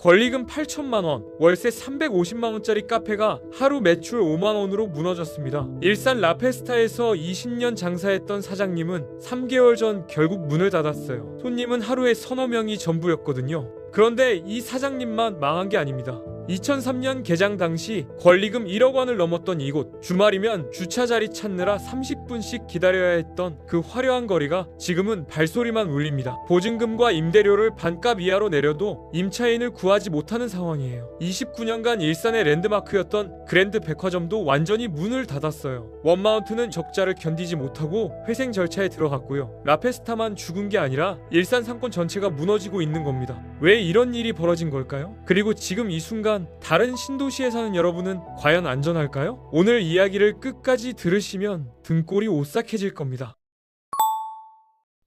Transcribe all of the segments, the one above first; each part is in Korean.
권리금 8천만 원, 월세 350만 원짜리 카페가 하루 매출 5만 원으로 무너졌습니다. 일산 라페스타에서 20년 장사했던 사장님은 3개월 전 결국 문을 닫았어요. 손님은 하루에 서너 명이 전부였거든요. 그런데 이 사장님만 망한 게 아닙니다. 2003년 개장 당시 권리금 1억 원을 넘었던 이곳, 주말이면 주차 자리 찾느라 30분씩 기다려야 했던 그 화려한 거리가 지금은 발소리만 울립니다. 보증금과 임대료를 반값 이하로 내려도 임차인을 구하지 못하는 상황이에요. 29년간 일산의 랜드마크였던 그랜드 백화점도 완전히 문을 닫았어요. 원마운트는 적자를 견디지 못하고 회생 절차에 들어갔고요. 라페스타만 죽은 게 아니라 일산 상권 전체가 무너지고 있는 겁니다. 왜 이런 일이 벌어진 걸까요? 그리고 지금 이 순간 다른 신도시에 사는 여러분은 과연 안전할까요? 오늘 이야기를 끝까지 들으시면 등골이 오싹해질 겁니다.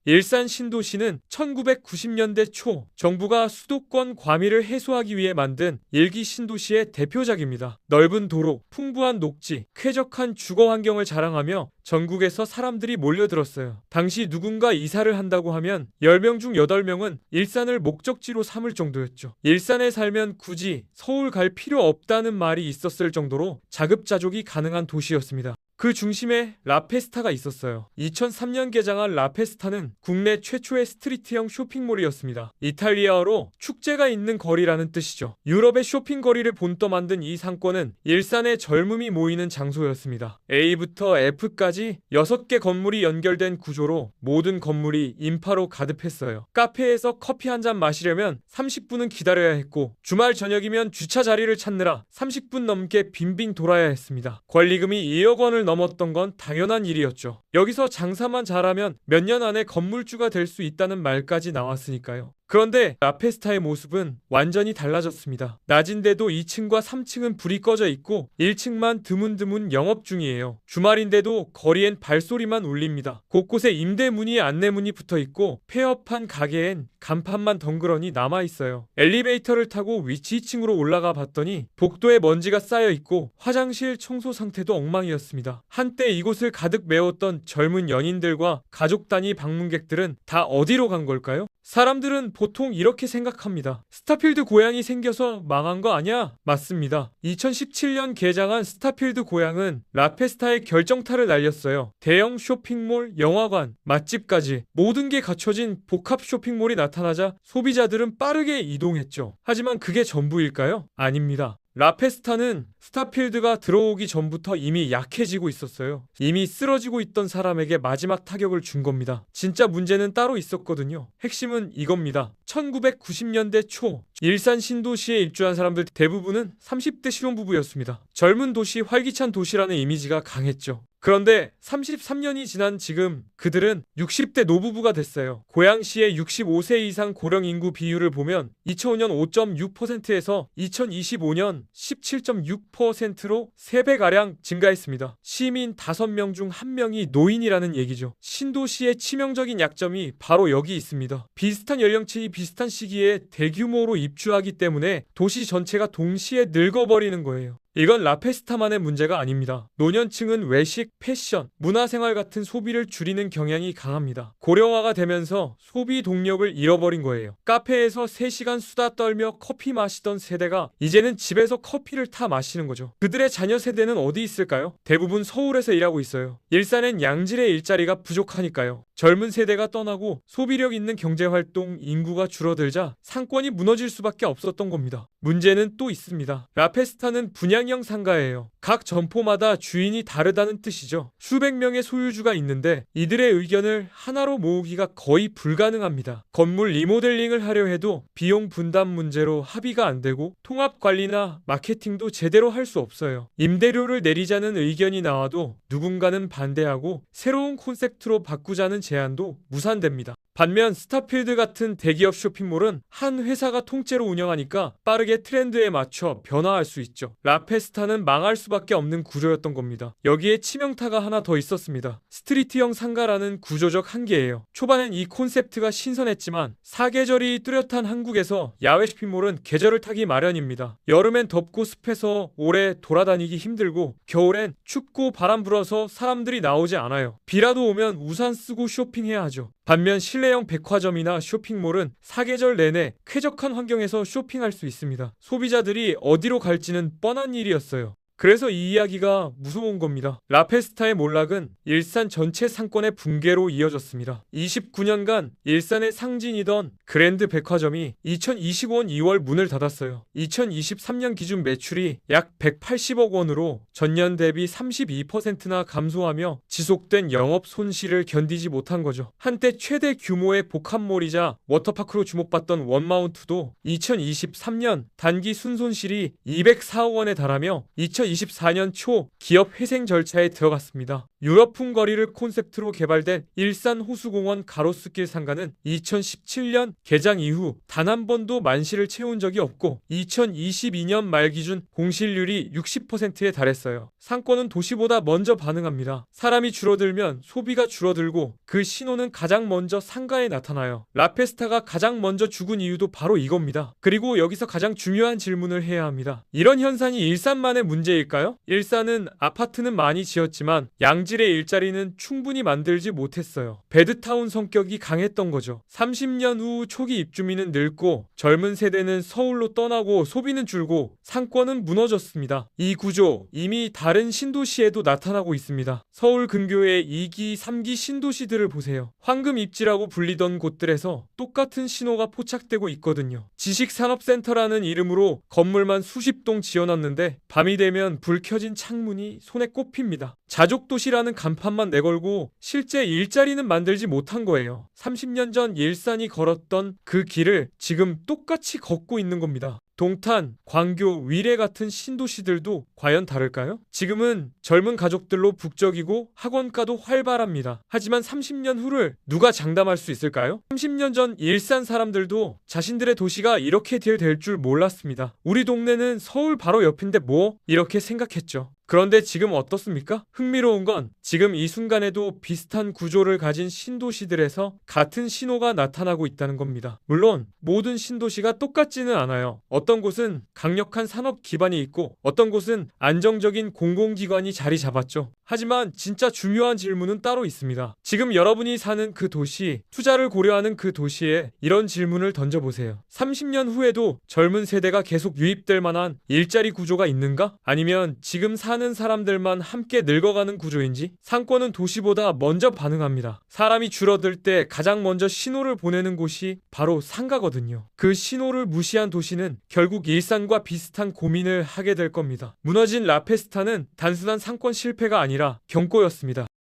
일산 신도시는 1990년대 초 정부가 수도권 과밀을 해소하기 위해 만든 일기 신도시의 대표작입니다. 넓은 도로, 풍부한 녹지, 쾌적한 주거 환경을 자랑하며 전국에서 사람들이 몰려들었어요. 당시 누군가 이사를 한다고 하면 10명 중 8명은 일산을 목적지로 삼을 정도였죠. 일산에 살면 굳이 서울 갈 필요 없다는 말이 있었을 정도로 자급자족이 가능한 도시였습니다. 그 중심에 라페스타가 있었어요. 2003년 개장한 라페스타는 국내 최초의 스트리트형 쇼핑몰이었습니다. 이탈리아어로 축제가 있는 거리라는 뜻이죠. 유럽의 쇼핑거리를 본떠 만든 이 상권은 일산의 젊음이 모이는 장소였습니다. A부터 F까지 6개 건물이 연결된 구조로 모든 건물이 인파로 가득했어요. 카페에서 커피 한 잔 마시려면 30분은 기다려야 했고, 주말 저녁이면 주차 자리를 찾느라 30분 넘게 빙빙 돌아야 했습니다. 권리금이 2억 원을 넘었던 건 당연한 일이었죠. 여기서 장사만 잘하면 몇 년 안에 건물주가 될 수 있다는 말까지 나왔으니까요. 그런데 라페스타의 모습은 완전히 달라졌습니다. 낮인데도 2층과 3층은 불이 꺼져 있고 1층만 드문드문 영업 중이에요. 주말인데도 거리엔 발소리만 울립니다. 곳곳에 임대문이 안내문이 붙어 있고 폐업한 가게엔 간판만 덩그러니 남아 있어요. 엘리베이터를 타고 위치 2층으로 올라가 봤더니 복도에 먼지가 쌓여 있고 화장실 청소 상태도 엉망이었습니다. 한때 이곳을 가득 메웠던 젊은 연인들과 가족 단위 방문객들은 다 어디로 간 걸까요? 사람들은 보통 이렇게 생각합니다. 스타필드 고양이 생겨서 망한 거 아니야? 맞습니다. 2017년 개장한 스타필드 고양은 라페스타의 결정타를 날렸어요. 대형 쇼핑몰, 영화관, 맛집까지 모든 게 갖춰진 복합 쇼핑몰이 나타나자 소비자들은 빠르게 이동했죠. 하지만 그게 전부일까요? 아닙니다. 라페스타는 스타필드가 들어오기 전부터 이미 약해지고 있었어요. 이미 쓰러지고 있던 사람에게 마지막 타격을 준 겁니다. 진짜 문제는 따로 있었거든요. 핵심은 이겁니다. 1990년대 초 일산 신도시에 입주한 사람들 대부분은 30대 신혼부부였습니다. 젊은 도시, 활기찬 도시라는 이미지가 강했죠. 그런데 33년이 지난 지금 그들은 60대 노부부가 됐어요. 고양시의 65세 이상 고령 인구 비율을 보면 2005년 5.6%에서 2025년 17.6%로 3배가량 증가했습니다. 시민 5명 중 1명이 노인이라는 얘기죠. 신도시의 치명적인 약점이 바로 여기 있습니다. 비슷한 연령층이 비슷한 시기에 대규모로 입주하기 때문에 도시 전체가 동시에 늙어버리는 거예요. 이건 라페스타만의 문제가 아닙니다. 노년층은 외식, 패션, 문화생활 같은 소비를 줄이는 경향이 강합니다. 고령화가 되면서 소비 동력을 잃어버린 거예요. 카페에서 3시간 수다 떨며 커피 마시던 세대가 이제는 집에서 커피를 타 마시는 거죠. 그들의 자녀 세대는 어디 있을까요? 대부분 서울에서 일하고 있어요. 일산엔 양질의 일자리가 부족하니까요. 젊은 세대가 떠나고 소비력 있는 경제활동 인구가 줄어들자 상권이 무너질 수밖에 없었던 겁니다. 문제는 또 있습니다. 라페스타는 분양형 상가예요. 각 점포마다 주인이 다르다는 뜻이죠. 수백 명의 소유주가 있는데 이들의 의견을 하나로 모으기가 거의 불가능합니다. 건물 리모델링을 하려 해도 비용 분담 문제로 합의가 안 되고 통합 관리나 마케팅도 제대로 할 수 없어요. 임대료를 내리자는 의견이 나와도 누군가는 반대하고 새로운 콘셉트로 바꾸자는 제안도 무산됩니다. 반면 스타필드 같은 대기업 쇼핑몰은 한 회사가 통째로 운영하니까 빠르게 트렌드에 맞춰 변화할 수 있죠. 라페스타는 망할 수밖에 없는 구조였던 겁니다. 여기에 치명타가 하나 더 있었습니다. 스트리트형 상가라는 구조적 한계예요. 초반엔 이 콘셉트가 신선했지만 사계절이 뚜렷한 한국에서 야외 쇼핑몰은 계절을 타기 마련입니다. 여름엔 덥고 습해서 오래 돌아다니기 힘들고 겨울엔 춥고 바람 불어서 사람들이 나오지 않아요. 비라도 오면 우산 쓰고 쇼핑해야 하죠. 반면 실내형 백화점이나 쇼핑몰은 사계절 내내 쾌적한 환경에서 쇼핑할 수 있습니다. 소비자들이 어디로 갈지는 뻔한 일이었어요. 그래서 이 이야기가 무서운 겁니다. 라페스타의 몰락은 일산 전체 상권의 붕괴로 이어졌습니다. 29년간 일산의 상징이던 그랜드 백화점이 2025년 2월 문을 닫았어요. 2023년 기준 매출이 약 180억 원으로 전년 대비 32%나 감소하며 지속된 영업 손실을 견디지 못한 거죠. 한때 최대 규모의 복합몰이자 워터파크로 주목받던 원마운트도 2023년 단기 순손실이 204억 원에 달하며 2024년 초 기업 회생 절차에 들어갔습니다. 유럽풍 거리를 콘셉트로 개발된 일산 호수공원 가로수길 상가는 2017년 개장 이후 단 한 번도 만실을 채운 적이 없고 2022년 말 기준 공실률이 60%에 달했어요. 상권은 도시보다 먼저 반응합니다. 사람이 줄어들면 소비가 줄어들고 그 신호는 가장 먼저 상가에 나타나요. 라페스타가 가장 먼저 죽은 이유도 바로 이겁니다. 그리고 여기서 가장 중요한 질문을 해야 합니다. 이런 현상이 일산만의 문제일까요? 일산은 아파트는 많이 지었지만 양질의 일자리는 충분히 만들지 못했어요. 배드타운 성격이 강했던 거죠. 30년 후 초기 입주민은 늙고 젊은 세대는 서울로 떠나고 소비는 줄고 상권은 무너졌습니다. 이 구조 이미 다른 신도시에도 나타나고 있습니다. 서울 근교의 2기, 3기 신도시들을 보세요. 황금 입지라고 불리던 곳들에서 똑같은 신호가 포착되고 있거든요. 지식산업센터라는 이름으로 건물만 수십 동 지어놨는데 밤이 되면 불 켜진 창문이 손에 꼽힙니다. 자족도시라는 간판만 내걸고 실제 일자리는 만들지 못한 거예요. 30년 전 일산이 걸었던 그 길을 지금 똑같이 걷고 있는 겁니다. 동탄, 광교, 위례 같은 신도시들도 과연 다를까요? 지금은 젊은 가족들로 북적이고 학원가도 활발합니다. 하지만 30년 후를 누가 장담할 수 있을까요? 30년 전 일산 사람들도 자신들의 도시가 이렇게 될 줄 몰랐습니다. 우리 동네는 서울 바로 옆인데 뭐? 이렇게 생각했죠. 그런데 지금 어떻습니까? 흥미로운 건 지금 이 순간에도 비슷한 구조를 가진 신도시들에서 같은 신호가 나타나고 있다는 겁니다. 물론 모든 신도시가 똑같지는 않아요. 어떤 곳은 강력한 산업 기반이 있고 어떤 곳은 안정적인 공공기관이 자리 잡았죠. 하지만 진짜 중요한 질문은 따로 있습니다. 지금 여러분이 사는 그 도시, 투자를 고려하는 그 도시에 이런 질문을 던져보세요. 30년 후에도 젊은 세대가 계속 유입될 만한 일자리 구조가 있는가? 아니면 지금 사는 사람들만 함께 늙어가는 구조인지? 상권은 도시보다 먼저 반응합니다. 사람이 줄어들 때 가장 먼저 신호를 보내는 곳이 바로 상가거든요. 그 신호를 무시한 도시는 결국 일산과 비슷한 고민을 하게 될 겁니다. 무너진 라페스타는 단순한 상권 실패가 아니라 경고였습니다.